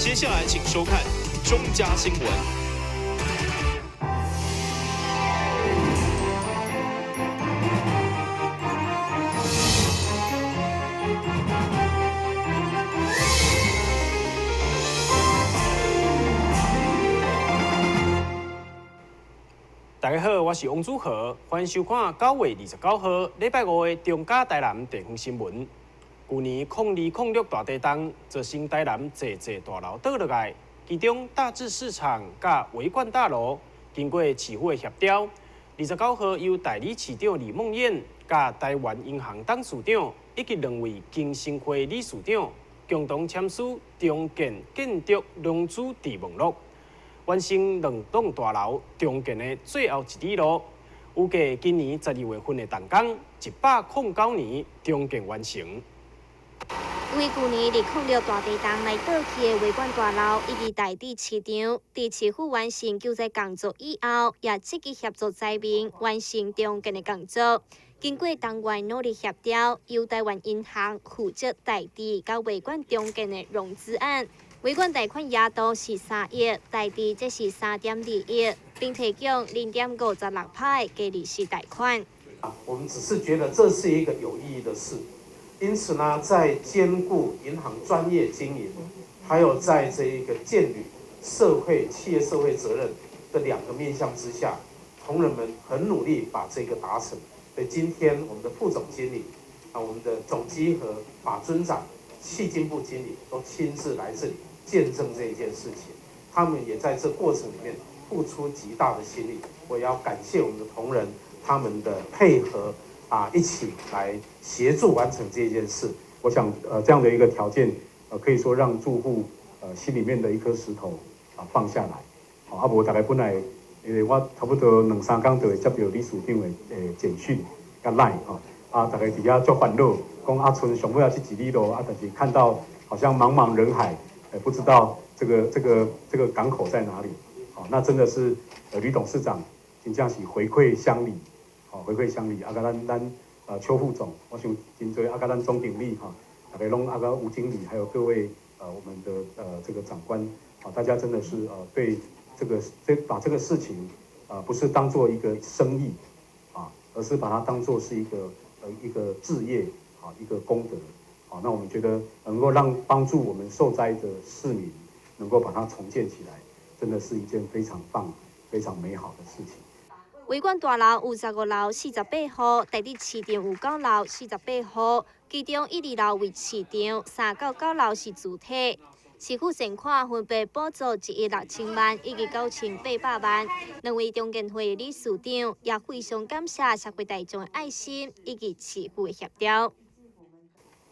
接下来请收看中嘉新闻。大家好，我是王祖和，欢迎收看9月29号礼拜5的中嘉台南地方新闻。去年0206大地震造成台南济大楼倒落来，其中大智市场甲维冠大楼经过市府的协调，29号由代理市长李梦燕甲台湾银行董事长以及2位经生会理事长共同签署重建建筑融资备忘录。完成2栋大楼重建的最后一里路，预计今年12月份的动工，109年重建完成。为去年2006大地震来倒去的维冠大楼以及台地市场，伫市府完成救灾工作以后，也积极协助灾民完成重建的工作。经过党员努力协调，由台湾银行负责台地甲维冠重建的融资案。维冠贷款额度是3亿，台地则是3.2亿，并提供0.56%的低利息贷款。我们只是觉得这是一个有意义的事，因此呢，在兼顾银行专业经营，还有在这一个建立企业社会责任的2个面向之下，同仁们很努力把这个达成。所以今天我们的副总经理我们的总稽和法尊长、企经部经理都亲自来这里见证这一件事情，他们也在这过程里面付出极大的心力。我也要感谢我们的同仁他们的配合一起来协助完成这件事。我想这样的一个条件可以说让住户心里面的一颗石头放下来。无大概本来因为我差不多2-3天就会接到理事长的简讯甲 LINE 大家伫遐足烦恼，讲村上尾要去几里路但是看到好像茫茫人海，不知道这个港口在哪里。那真的是吕董事长真正是回馈乡里，回馈乡里。甲咱邱副总，我想真多甲咱总经理大家拢甲吴经理，还有各位我们的这个长官大家真的是对把这个事情不是当做一个生意而是把它当做是一个志业一个功德。那我们觉得能够帮助我们受灾的市民能够把它重建起来，真的是一件非常棒、非常美好的事情。维冠大楼有15楼48户，台地市场有9楼48户，其中1、2楼为市场，3到9楼是主体。市府现款分别补助1亿6千万以及9800万。2位中建会理事长也非常感谢社会大众的爱心以及市府的协调。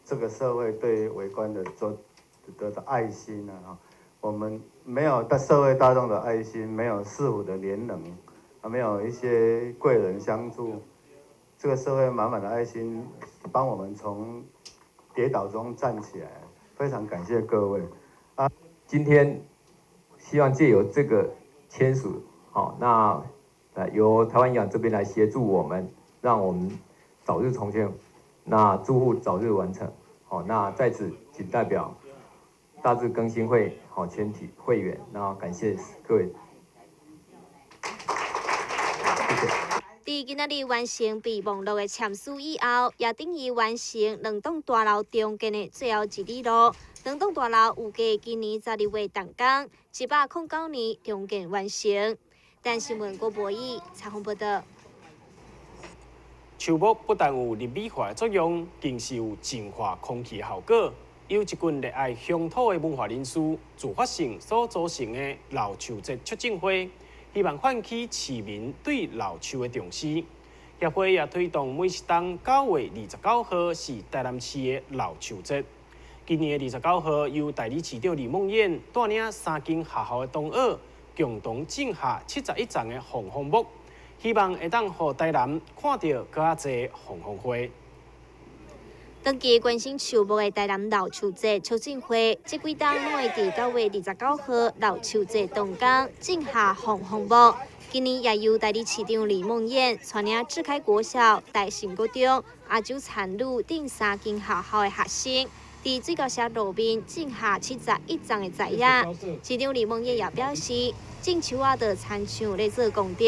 这个社会对维冠的爱心我们没有社会大众的爱心，没有市府的联能，没有一些贵人相助，这个社会满满的爱心，帮我们从跌倒中站起来，非常感谢各位。今天希望借由这个签署，那由台湾银行这边来协助我们，让我们早日重建，那住户早日完成。那在此仅代表大智更新会全体会员，那感谢各位。伫今仔日完成备忘录的签署以后，也等于完成2栋大楼重建的最后一里路。2栋大楼预计今年12月动工，109年重建完成。但新闻郭博义采访报道。树木不但有立美化的作用，更是有净化空气的效果。由一群热爱乡土的文化人士自发性所组成的老树节促进会，希望唤起市民对老树的重视。协会也推动每当9月29号是台南市的老树节。今年的29号，由代理市长李梦燕带领3间学校的同学，共同种下71丛的红枫木，希望会当让台南看到更加侪红枫花。长期关心树木的台南老树节促进会，这几天拢会伫9月29号老树节动工，种下红枫木。今年也由代理市长李梦燕带领志开国小、大成国中、阿九产路等3间学校的学生，伫最高社路面种下71丛的栽叶。市长李梦叶也表示，种树仔的参像来做功德，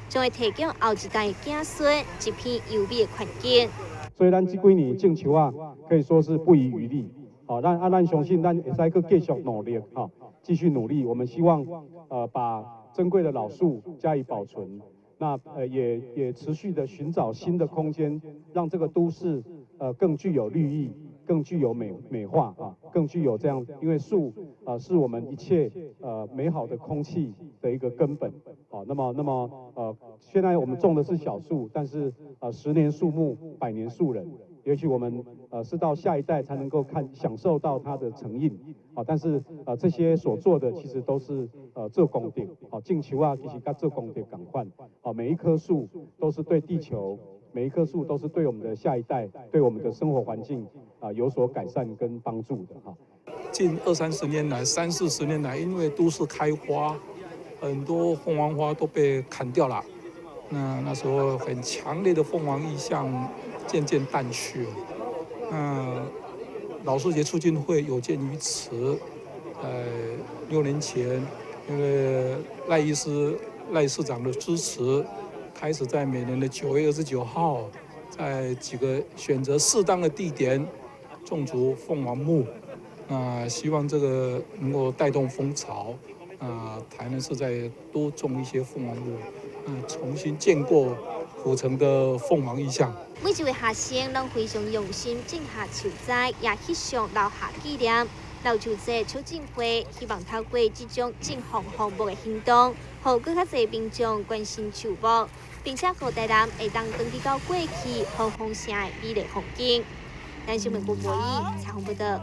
将会提供后一代的子孙一片优美的环境。所以咱这几年种树仔可以说是不遗余力。好，咱相信咱会使去继续努力，哈，继续努力。我们希望把珍贵的老树加以保存。那也持续的寻找新的空间，让这个都市更具有绿意，更具有美化啊，更具有这样，因为树是我们一切美好的空气的一个根本。好，那么现在我们种的是小树，但是10年树木，100年树人。也许我们是到下一代才能够享受到它的成荫，好，但是这些所做的其实都是做功德，好，种树啊，其实跟做功德同款，好，每一棵树都是对地球，每一棵树都是对我们的下一代，对我们的生活环境有所改善跟帮助的哈。近20-30年来，30-40年来，因为都市开花，很多凤凰花都被砍掉了，那时候很强烈的凤凰意象渐渐淡去了。老树节促进会有鉴于此，6年前，因为赖市长的支持，开始在每年的9月29号，在几个选择适当的地点种植凤凰木，希望这个能够带动风潮，台南市再多种一些凤凰木，重新建构府城的凤凰意象。每一位学生拢非常用心种下树栽，也翕相留下纪念。老树节促进会希望透过这种种凤凰木的行动，让更较侪民众关心树木，并且让台南会当登记到过去好丰盛的美丽风景。咱新闻部播报，采访报道。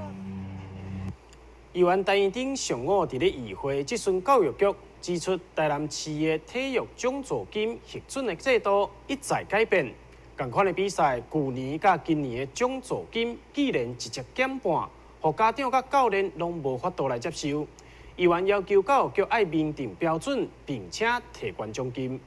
议员陈义鼎上午伫咧议会质询教育局，指出台南市的体育奖助金核准的制度一再改变，同款的比赛，去年甲今年的奖助金既然直接减半，互家长甲教练拢无法度来接受。议员要求教育局要明定标准，并且提悬奖金。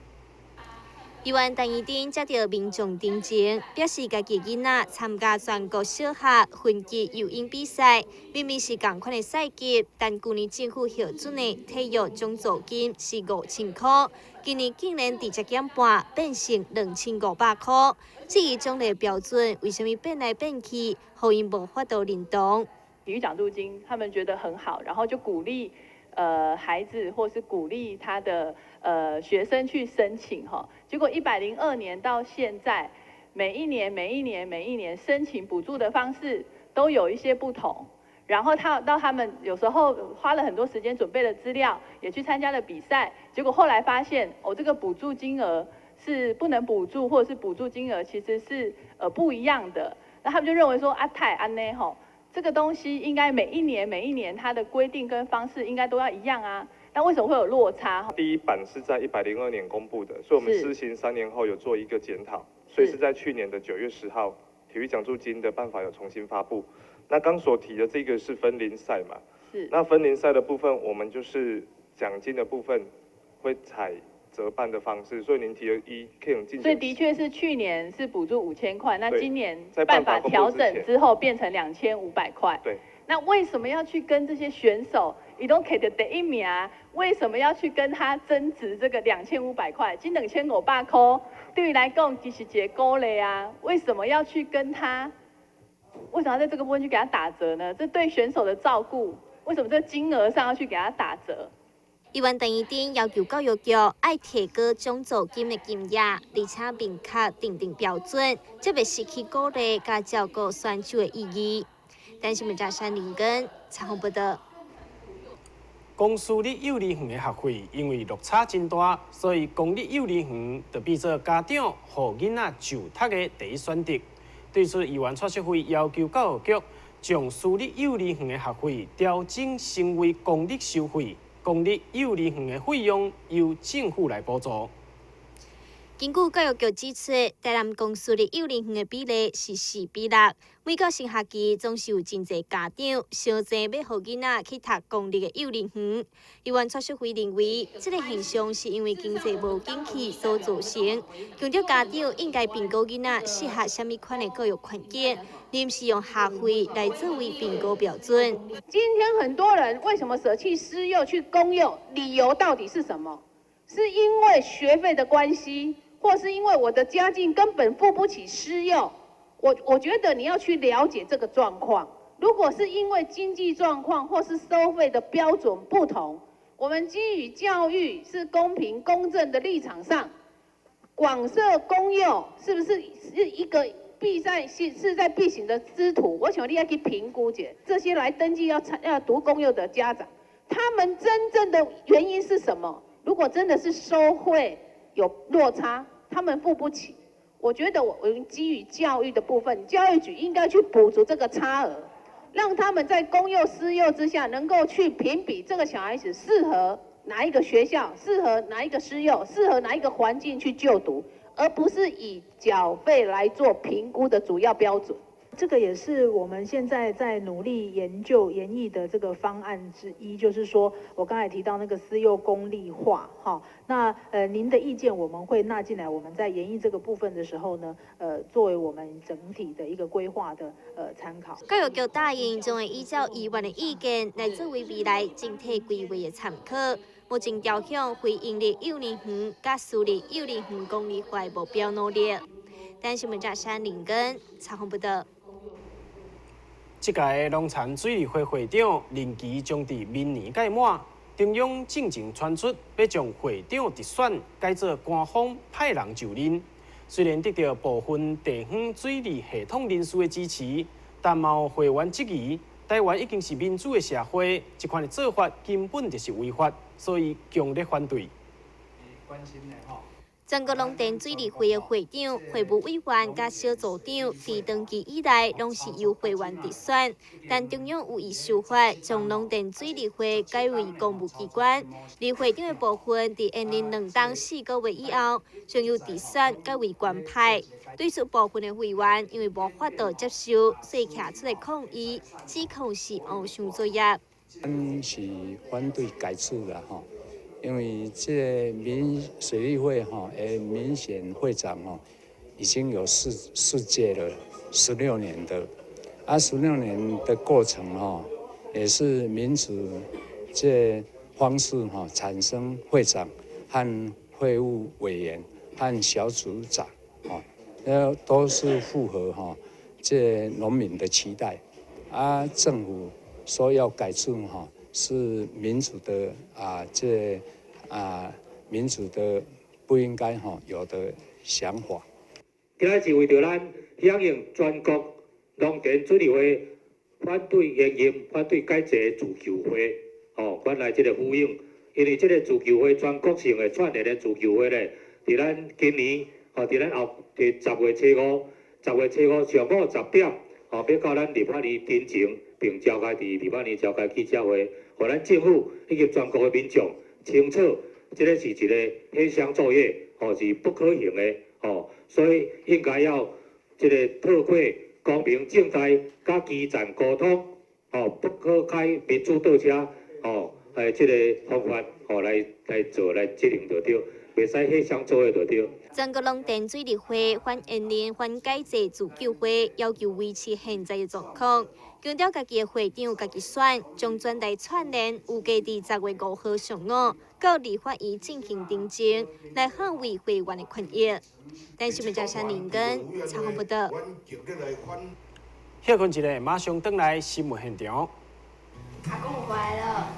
议员陈义鼎接到民众陈情，表示家己囡仔参加全国小学分级游泳比赛，明明是同款的赛级，但去年政府核准的体育奖助金是5000块，今年竟然直接减半，变成2500块。至于奖励标准为什么变来变去，互因无法度认同。体育奖助金他们觉得很好，然后就鼓励孩子或是鼓励他的学生去申请哈。结果102年到现在，每一年申请补助的方式都有一些不同。然后他们有时候花了很多时间准备了资料，也去参加了比赛，结果后来发现这个补助金额是不能补助，或者是补助金额其实是不一样的。那他们就认为说太安呢吼。这个东西应该每一年它的规定跟方式应该都要一样啊，那为什么会有落差？第一版是在102年公布的，所以我们施行3年后有做一个检讨，所以是在去年的9月10号，体育奖助金的办法有重新发布。那刚所提的这个是分龄赛嘛？是。那分龄赛的部分，我们就是奖金的部分会采折半的方式，所以您提了可以进。所以的确是去年是补助5000块，那今年办法调整之后变成2500块。对。那为什么要去跟这些选手，伊都摕到第一名，为什么要去跟他争执这个2500块？这2500块对于来讲其实一个鼓励啊，为什么要去跟他？为什么要在这个部分去给他打折呢？这对选手的照顾，为什么这个金额上要去给他打折？议员陈义鼎要求教育局要提高奖助金的金额，而且明确定标准，才袂失去鼓励甲照顾选手的意义。但新闻山林根采访报道。公私立幼儿园的学费因为落差真大，所以公立幼儿园就变做家长互囡仔就读的第一选择。对此，议员蔡淑惠要求教育局将私立幼儿园的学费调整成为公立收费。公立幼儿园的费用由政府来补助。根据教育局指出，台南公司的幼龄园的比例是4:6，每个新学期总是有真侪家长想争要让囡仔去读公立的幼龄园。议员蔡淑惠认为，这个现象是因为经济无景气所造成，强调家长应该评估囡仔适合什么款的教育环境，而不是用学费来作为评估标准。今天很多人为什么舍弃私幼去公幼？理由到底是什么？是因为学费的关系？或是因为我的家境根本付不起私幼，我觉得你要去了解这个状况。如果是因为经济状况或是收费的标准不同，我们基于教育是公平公正的立场上，广设公幼是不是一个势在必行的之途？我想你要去评估解这些来登记要读公幼的家长，他们真正的原因是什么？如果真的是收费有落差，他们付不起，我觉得我们基于教育的部分，教育局应该去补足这个差额，让他们在公幼私幼之下能够去评比这个小孩子适合哪一个学校，适合哪一个私幼，适合哪一个环境去就读，而不是以缴费来做评估的主要标准。这个也是我们现在在努力研究研议的这个方案之一，就是说我刚才提到那个私幼公立化，哈，那您的意见我们会纳进来，我们在研议这个部分的时候呢，作为我们整体的一个规划的参考。教育局答应将会依照议员的意见来作为未来整体规划的参考，目前朝向回应的幼龄园甲私立幼龄园公立化的目标努力。但新闻站山林根采访报道。这届农产水利会会长任期将伫明年届满，中央进前传出要将会长直选改做官方派人就任。虽然得到部分地方水利系统人士的支持，但有会员质疑，台湾已经是民主的社会，这款的做法根本就是违法，所以强烈反对。关心的吼。全国农田水利会的会长、会务委员甲小组长，自登记以来拢是由会员直选，但中央有意修法，将农田水利会改为公务机关。而会长的部分，伫延任2档4个月以后，将由直选改为官派。对此，部分的会员因为无法度接受，所以徛出来抗议，指控是黑箱作业。咱是反对改制啦，吼。因为这水利会民选会长已经有四届了，16年的，16年的过程也是民主这方式产生会长和会务委员和小组长都是符合这农民的期待，政府说要改制是民主的民主的不应该有的想法。今仔是为着咱响应全国农田水利会反对延任、反对改制的自救会，原来这个呼应，因为这个自救会全国性的串联的自救会咧，伫咱今年伫咱后伫10月初5上午10点，要到咱立法院进前，并召开伫立法院召开记者会，互咱政府以及全国的民众清楚，这个是一个黑箱作业，是不可行的，所以应该要这个透过公平正大甲基层沟通，不可开民主倒车，这个方法，来做来执行就对，袂使黑箱作业就对。全国农田水利会反延任、反改制自救会要求维持现在的状况，强调家己的会长家己选，将专题串联，预计伫10月5号上午到立法院进行订正，来捍卫会员的权益。但新闻站山林根采访报道。歇困一下，马上转来新闻现场。阿公回来了。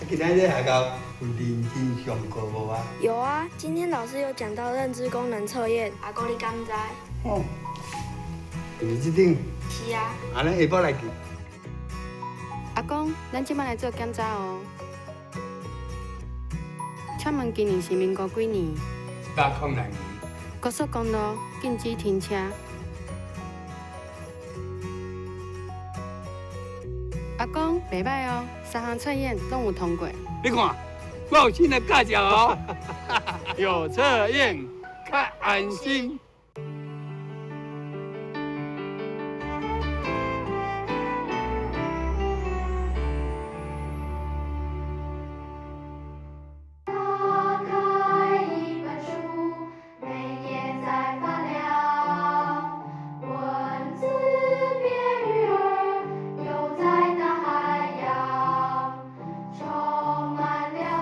今天这学校有认真上课无啊？有啊，今天老师有讲到认知功能测验。阿公你敢知？哦，就是这顶。是啊。安尼下晡来去。阿公，咱即摆来做检查哦。请问今年是民国几年802年。高速公路禁止停车。阿公，袂歹哦，3项测验拢有通过。你看，我有新的驾照哦。有测验较安心。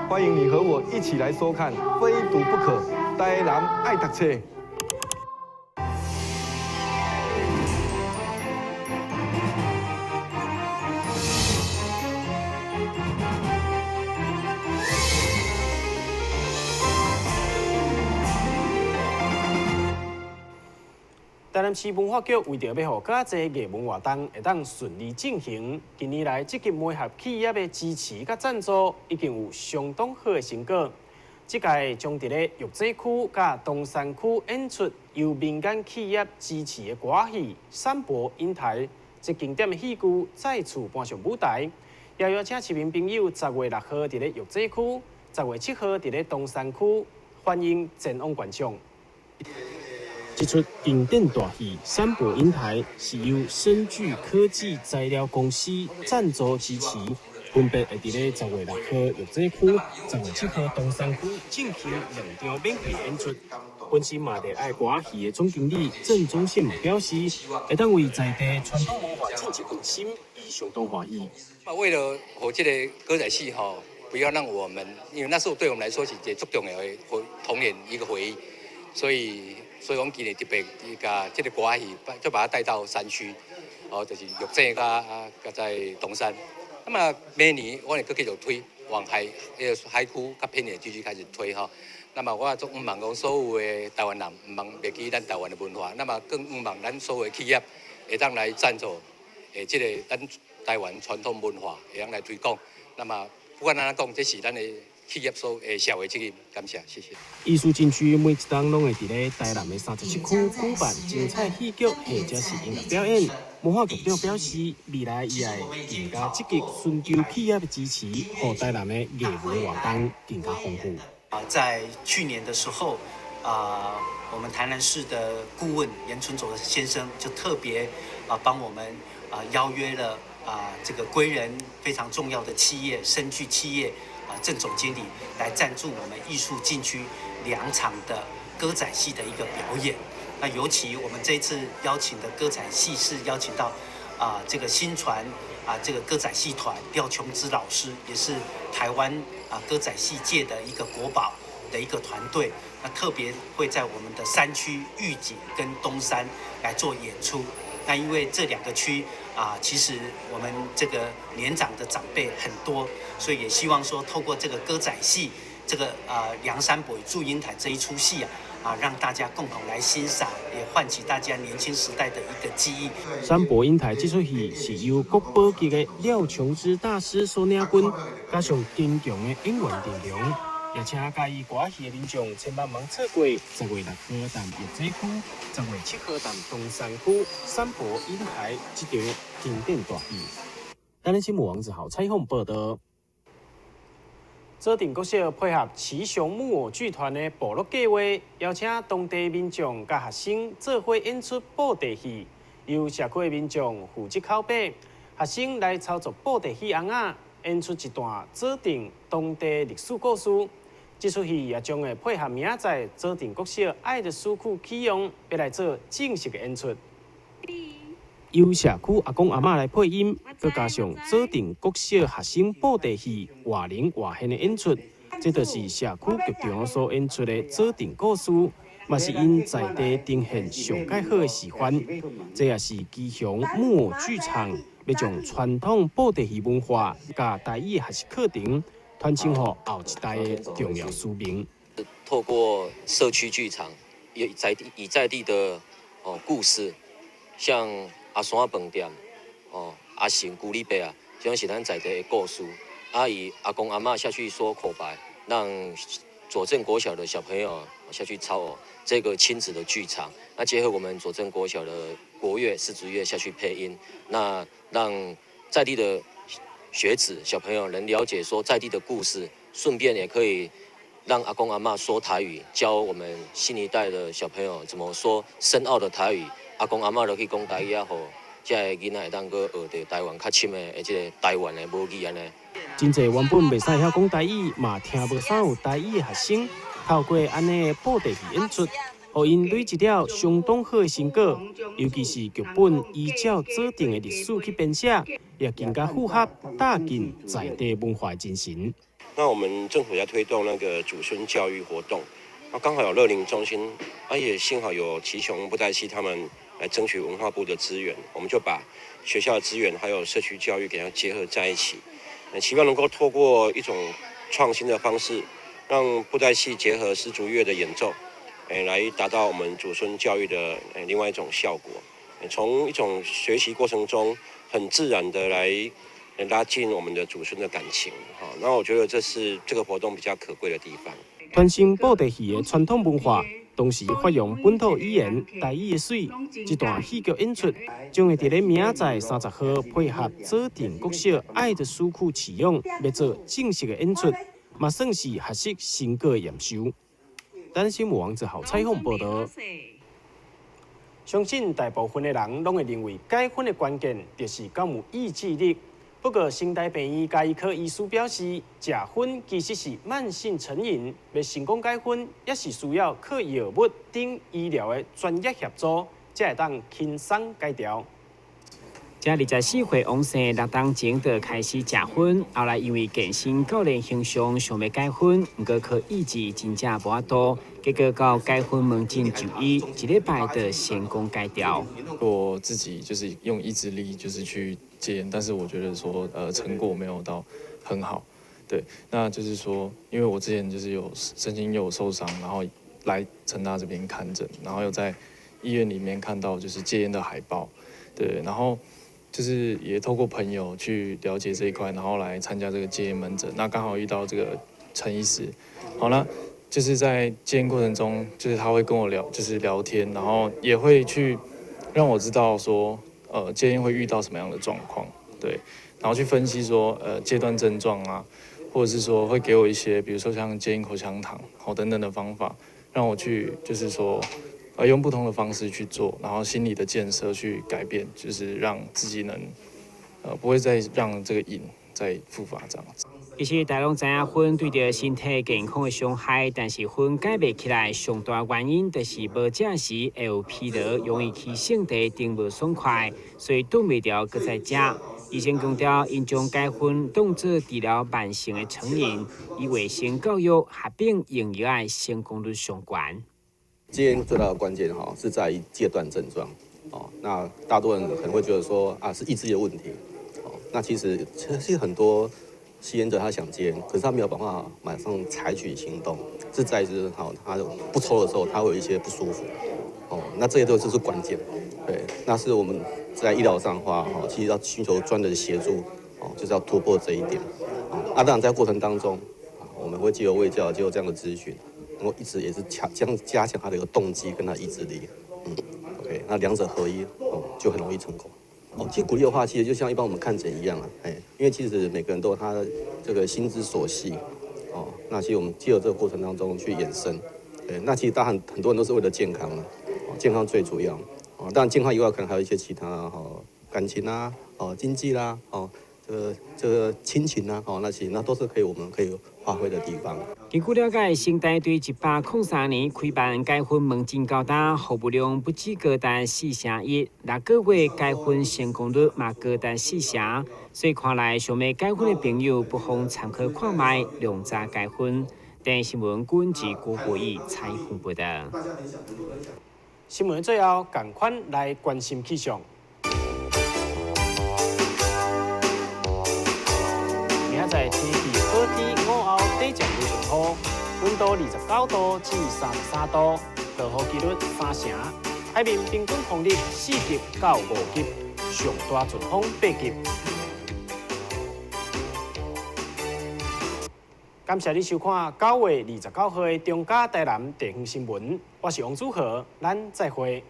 欢迎你和我一起来收看《非读不可》，台南爱读册。台南市文化局为着要让较侪艺文活动会当顺利进行，近年来积极媒合企业的支持甲赞助，已经有相当好的成果。这届将伫咧玉井区甲东山区演出由民间企业支持的歌戏《山伯引台》，这经典的戏剧再次搬上舞台。也邀请市民朋友10月6号伫咧玉井区，10月7号伫咧东山区，欢迎前往观赏。这出经典大戏《山伯引台》是由深具科技材料公司赞助支持，分别会伫咧10月6号玉井区、10月7号东山区进行2场免费演出。本身嘛热爱歌戏的总经理郑宗宪嘛表示，会当为在地传统文化尽一份心，伊相当欢喜。为了和这个歌仔戏不要让我们，因为那时候对我们来说是一个最重要的童年一个回忆，所以我们今年特别把这个歌仔戏就把它带到山区，就是玉井在东山。那么每年我们继续推往海区较偏远地区开始推那么我总希望讲所有的台湾人唔忘忘记咱台湾的文化，那么更希望咱所有的企业会当来赞助，这个咱台湾传统文化会当来推广。那么不管安怎讲，这是咱的企业所社会责任。感谢，谢谢。艺术禁区每一档拢会伫咧台南的37区举办精彩戏剧或者是音乐表演。文化局长表示，未来伊会更加积极寻求企业的支持，让台南的艺文活动更加丰富。在去年的时候，我们台南市的顾问严春卓先生就特别帮我们邀约了这个归仁非常重要的企业深具企业郑总经理来赞助我们艺术禁区2场的歌仔戏的一个表演。那尤其我们这一次邀请的歌仔戏是邀请到这个新传这个歌仔戏团廖琼枝老师，也是台湾歌仔戏界的一个国宝的一个团队。那特别会在我们的山区玉井跟东山来做演出。那因为这2个区其实我们这个年长的长辈很多，所以也希望说透过这个歌仔戏，这个梁山伯与祝英台这一出戏让大家共同来欣赏，也唤起大家年轻时代的一个记忆。山伯引台这出戏是由国宝级的廖琼枝大师所领军，加上坚强的演员阵容，也请介意歌戏的民众千万莫错过10月6号淡玉井区、10月7号淡东山区山伯引台这场经典大戏。台南新闻王子豪采访报道。指定国小配合奇雄木偶剧团的部落计划，邀请当地民众甲学生做伙演出布袋戏，由社区的民众负责口碑，学生来操作布袋戏翁仔，演出一段指定当地历史故事。这出戏也将会配合明仔指定国小爱的书库启用，要来做正式的演出。由社区阿公阿嬷来配音，再加上指定国小学生布袋戏活灵活现的演出，这就是社区局长所演出的指定故事，嘛是因在地呈现上介好的示范。这也是基雄木偶剧场要将传统布袋戏文化甲台语学习课程传承给后一代的重要使命。透过社区剧场，以在地的故事，像阿山饭店、阿成古里伯这种是咱在地的故事。以阿公阿嬷下去说口白，让左镇国小的小朋友下去操这个亲子的剧场。那结合我们左镇国小的国乐、四足乐下去配音，那让在地的学子小朋友能了解说在地的故事，顺便也可以让阿公阿嬷说台语，教我们新一代的小朋友怎么说深奥的台语。阿公阿嬷就去讲台语啊，好，这个囡仔会当去学着台湾较深的，即个台湾的母语安尼。真侪原本袂使晓讲台语，嘛听无啥有台语的学生，透过安尼的布袋戏演出，互因累积了相当好的成果。尤其是剧本依照指定的历史去编写，也更加符合搭建在地文化精神。那我们政府在推动那个祖孙教育活动，那刚好有乐龄中心，也幸好有奇雄布袋戏他们来争取文化部的资源，我们就把学校的资源还有社区教育给它结合在一起，希望能够透过一种创新的方式，让布袋戏结合丝竹乐的演奏，来达到我们祖孙教育的另外一种效果，从一种学习过程中很自然的来拉近我们的祖孙的感情。那我觉得这是这个活动比较可贵的地方。传承布袋戏的传统文化，同时发扬本土语言台语的水。这段戏剧演出将会伫咧明仔载30号配合指定国小爱的书库启用，要做正式的演出，嘛算是学习成果的验收。单新闻网之后采访报道。相信大部分的人拢会认为结婚的关键就是敢有意志力。不过，新台病院家医科医师表示，食薰其实是慢性成瘾，要成功结婚，也是需要靠药物等医疗的专业协助，才会当轻松戒掉。这24岁王生6档前就开始食薰，后来因为健身教练形象想要结婚，不过靠意志真正无法度，结果到结婚门诊就医，1礼拜就成功戒掉。我自己就是用意志力就是去戒烟，但是我觉得说成果没有到很好，对，那就是说，因为我之前就是曾经有受伤，然后来成大这边看诊，然后又在医院里面看到就是戒烟的海报，对，然后就是也透过朋友去了解这一块，然后来参加这个戒烟门诊。那刚好遇到这个陈医师，好了，就是在戒烟过程中，就是他会跟我聊天，然后也会去让我知道说，戒烟会遇到什么样的状况，对，然后去分析说，戒断症状啊，或者是说会给我一些，比如说像戒烟口香糖，等等的方法，让我去就是说。用不同的方式去做，然后心理的建设去改变，就是让自己能，不会再让这个瘾再复发这样子。其实大家拢知影薰对着身体健康的伤害，但是薰戒袂起来，上大原因就是无食时会有疲劳，容易起性地顶无爽快，所以挡袂牢搁再食。医生强调，因将戒薰当作治疗慢性的成瘾，以卫生教育合并用药的成功率上高。戒烟最大的关键是在于戒断症状那大多人可能会觉得说是意志力的问题那其实很多吸烟者他想戒烟，可是他没有办法马上采取行动，是在于他不抽的时候他会有一些不舒服那这些都是关键，对，那是我们在医疗上的话其实要寻求专人的协助就是要突破这一点当然在过程当中我们会藉由卫教藉由这样的咨询。能够一直也是加强他的一个动机跟他意志力，OK， 那两者合一就很容易成功。其实鼓励的话，其实就像一般我们看诊一样因为其实每个人都有他的这个心之所系那其实我们藉由这个过程当中去延伸，那其实当然很多人都是为了健康健康最主要当然健康以外可能还有一些其他感情啊经济啦这个亲情啊那些那都是我们可以发挥的地方。根据了解，新台对103年开办戒薰门诊高达，服务量不止高达4成1，6个月戒薰成功率嘛高达4成，所以看来想要戒薰的朋友不妨参考看卖量查戒薰。电新闻管制郭国义采访报道。新闻最后，赶快来关心气象。明仔载天气好天，午后短暂有阵雨，温度29度至33度，落雨几率3成。海面平均风力4级到5级，上大阵风8级。感谢你收看9月29号的中嘉台南地方新闻，我是王祖和，咱再会。